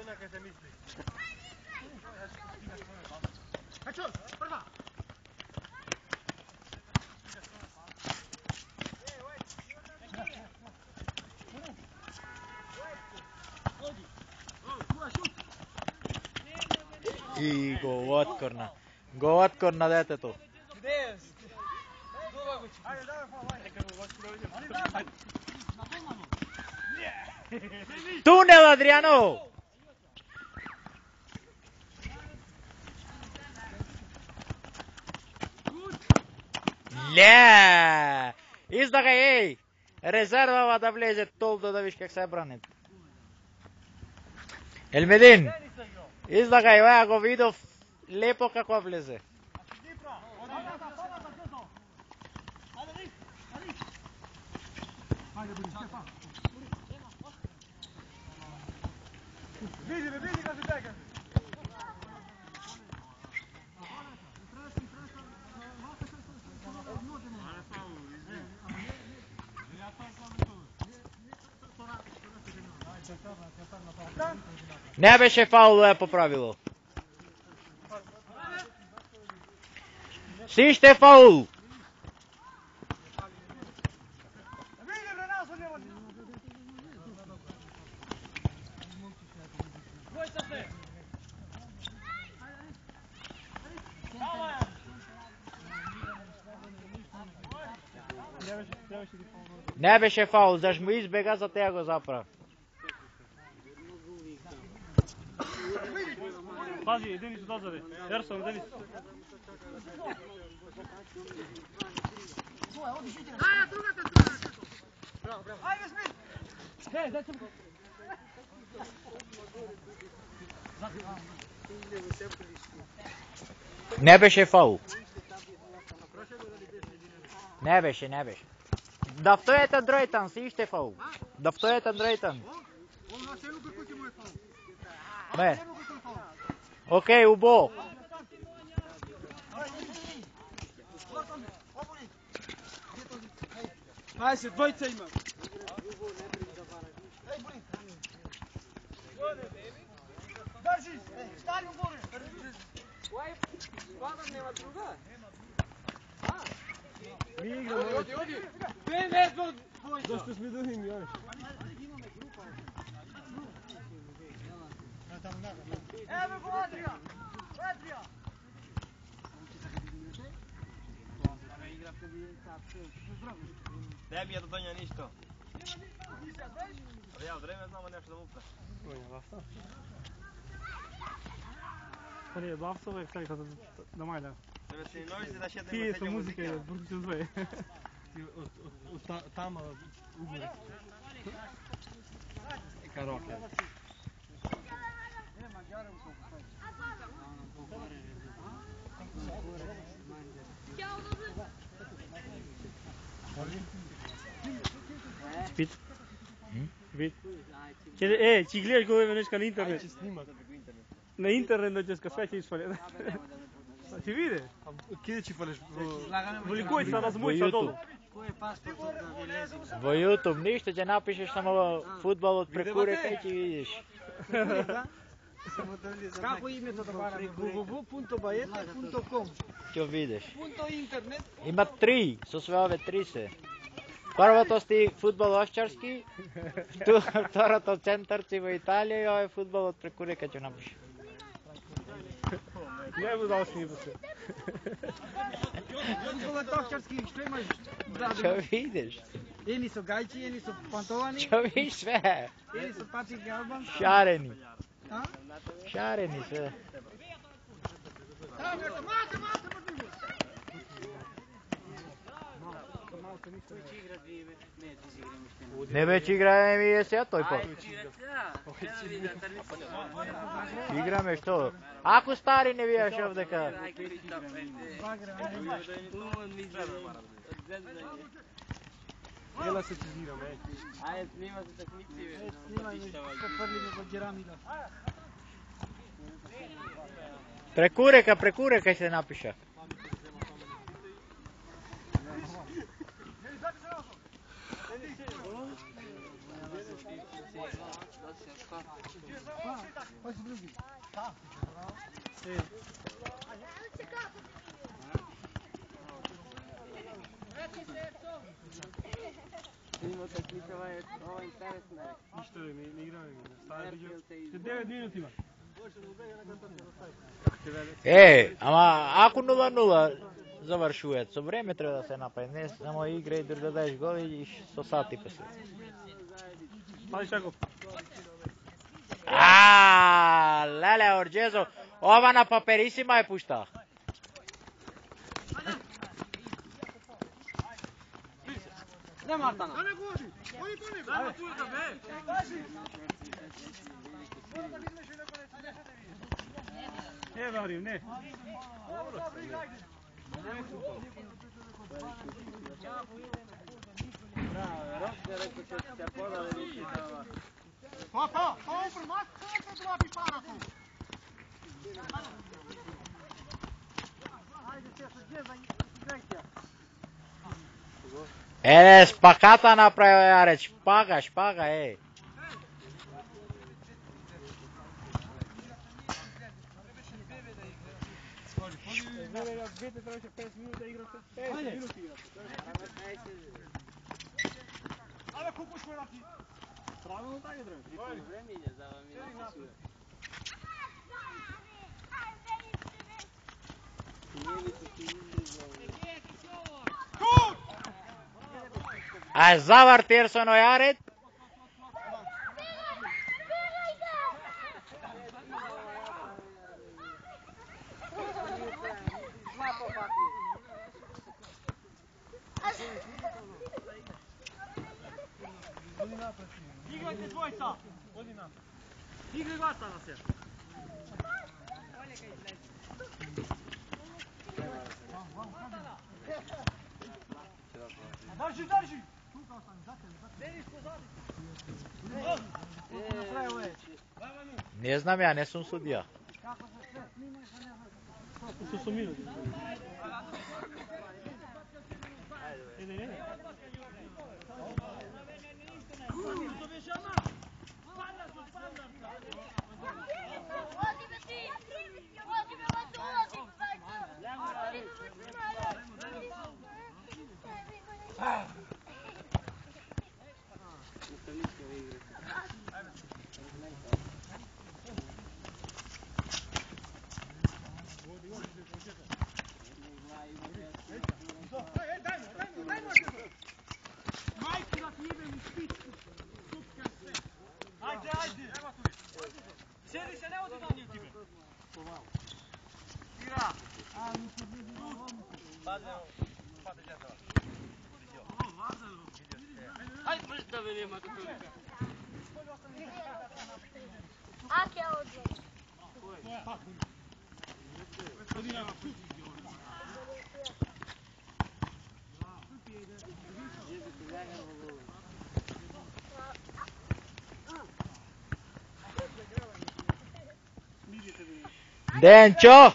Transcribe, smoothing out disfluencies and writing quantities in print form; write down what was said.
Тоа ќе се мисли. Хачо, прва. И гол откорна. Гол откорна детето. Где? Ајде, давај фал, ајде. Нека го воши да видим. Тунел, Адриано! Не! Издагај, еј! Резервава да влезе Толдо да виш как се бранит. Елмедин! Издагај, ја го видов лепо како влезе. Види како се тека. Не беше фаул е по правило. Сиште фаул. Не беше фаул, заш му избега, за теја го запра. Пази, Денис дозаде. Ерсон, Денис. Ајде, Смит! Не беше фаул. Не беше, не беше. Да втојете Дројтан, си иште фаул. Да втојете Дројтан. Не. Океј, убо. Ајде, двојца има. Држи, стани уборе. Ој, нема друга? Ми играме. Оди. Бе, ведно. Зашто сме до ним, још? Еве го Адрија. Адрија. Не би ја додоња ништо. Ја од време знамо нешто да му упраш. Ој, вафта. Пари, бавцо век сајка да мајда. Тебе се ножите да шетаме Тие со сеќа музика, музика. бурки се зве. Од тама угоре. Кароке. Спит. Вид. Ќе гледаш го еве нешка на интернет. Ќе снимат. На интернет да ќе скафе ќе испале. Ти види? Киде ќе фалеш? Во ликој са размојца долу. Кој е паспортот да ви лези? Во YouTube ништо ќе напишеш само фудбалот преку река и ќе видиш. Како името да бараме? www.baeta.com. Ќе видиш. .интернет. Има 3, со све ове 3 се. Првото сти фудбал овчарски, второто центарци во Италија и овој фудбалот преку река ќе напишеш. Не му дал сни се. Фудбалот овчарски, што имаш? Ќе видиш. Ени со гајчи, ени со пантовани, Ќе видиш све. ени со патик галбан. Шарени. А? Шарени се. Не веќе играме ми е сега тој пат. Играме што? Ако стари не виеш овдека. Ела се цизираме. Ајде, снима се такмици, бе. Снимај, што фрлиме во џерамида. Преку река се напиша. Има такива, ова интересно е. Ништо не играме. Стаја биѓа. 9 минути има. Ама ако 0-0 завршуваат, со време треба да се направи, не само игра и да дадеш гол и со сати после. Пали Шаков. Леле, Орџезо, ова на паперисима е пушта. Не Мартана. Варим, не. Спаката направи Јарец, шпага, е. Двете требаше 5 минути играте. 5 минути играте. Абе, колку сме на ти? Правилно така требаше. Време иде за ова минути. Завар Терсон Јарец. Играјте двојца. Оди нам. Играј вата на се. Држи. Тука остани, затели. Денис позади. Не знам ја, не сум судија. Со минути. Иде. Седи се, не оди до нив тебе. Игра. Пате джетава. Ајде, може да ви нема како. Аке одло. Денчо!